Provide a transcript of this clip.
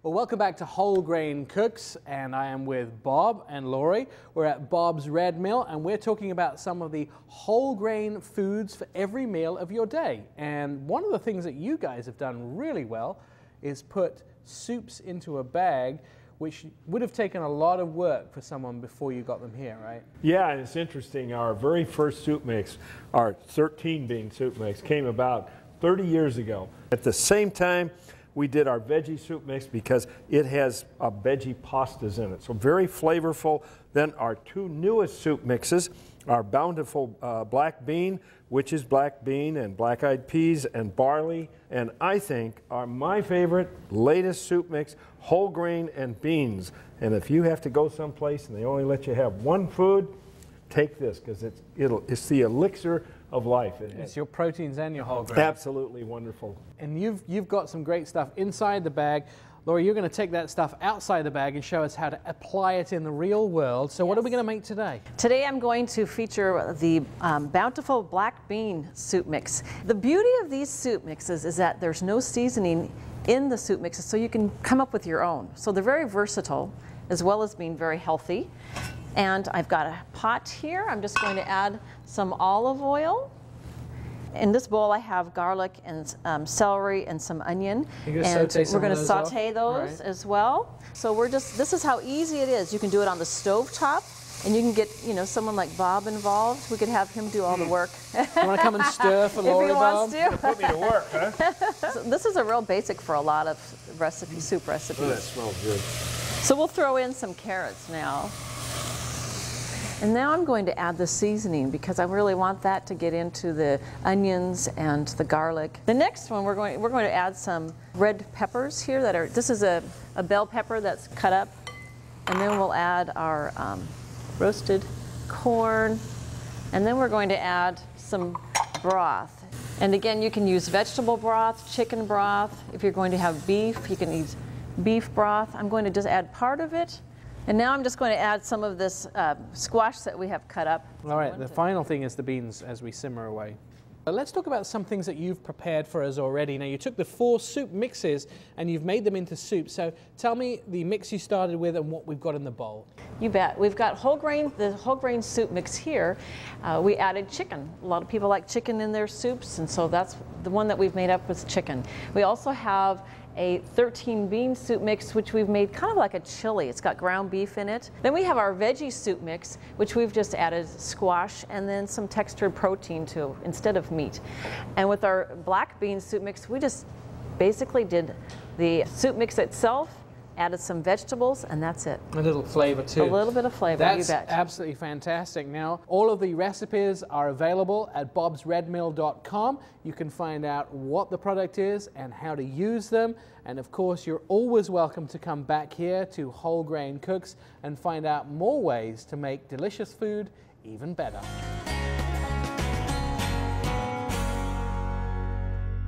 Well, welcome back to Whole Grain Cooks, and I am with Bob and Lori. We're at Bob's Red Mill, and we're talking about some of the whole grain foods for every meal of your day. And one of the things that you guys have done really well is put soups into a bag, which would have taken a lot of work for someone before you got them here, right? Yeah, and it's interesting. Our very first soup mix, our 13-bean soup mix, came about 30 years ago. At the same time, we did our veggie soup mix because it has veggie pastas in it, so very flavorful. Then our two newest soup mixes, our bountiful black bean, which is black bean and black-eyed peas and barley, and I think my favorite latest soup mix, whole grain and beans. And if you have to go someplace and they only let you have one food, take this because it's the elixir of life. It's your proteins and your whole grain. Absolutely wonderful. And you've got some great stuff inside the bag. Lori, you're going to take that stuff outside the bag and show us how to apply it in the real world. So what are we going to make today? Today I'm going to feature the bountiful black bean soup mix. The beauty of these soup mixes is that there's no seasoning in the soup mixes, so you can come up with your own. So they're very versatile as well as being very healthy. And I've got a pot here. I'm just going to add some olive oil. In this bowl I have garlic and celery and some onion. And we're going to saute those as well. So this is how easy it is. You can do it on the stove top, and you can get, someone like Bob involved. We could have him do all the work. You want to come and stir for Lori, Bob? If he wants to. Put me to work, huh? So this is a real basic for a lot of soup recipes. Oh, that smells good. So we'll throw in some carrots now. And now I'm going to add the seasoning because I really want that to get into the onions and the garlic. The next one we're going to add some red peppers here this is a bell pepper that's cut up, and then we'll add our roasted corn, and then we're going to add some broth. And again, you can use vegetable broth, chicken broth. If you're going to have beef, you can use beef broth. I'm going to just add part of it. And now I'm just going to add some of this squash that we have cut up. All right, the final thing is the beans as we simmer away. Let's talk about some things that you've prepared for us already. Now, you took the 4 soup mixes and you've made them into soup. So tell me the mix you started with and what we've got in the bowl. You bet. We've got the whole grain soup mix here. We added chicken. A lot of people like chicken in their soups, and so that's the one that we've made up with chicken. We also have a 13-bean soup mix, which we've made kind of like a chili. It's got ground beef in it. Then we have our veggie soup mix, which we've just added squash and then some textured protein to instead of meat. And with our black bean soup mix, we just basically did the soup mix itself, added some vegetables, and that's it. A little flavor too. A little bit of flavor, that's you bet. Absolutely fantastic. Now, all of the recipes are available at bobsredmill.com. You can find out what the product is and how to use them. And of course, you're always welcome to come back here to Whole Grain Cooks and find out more ways to make delicious food even better.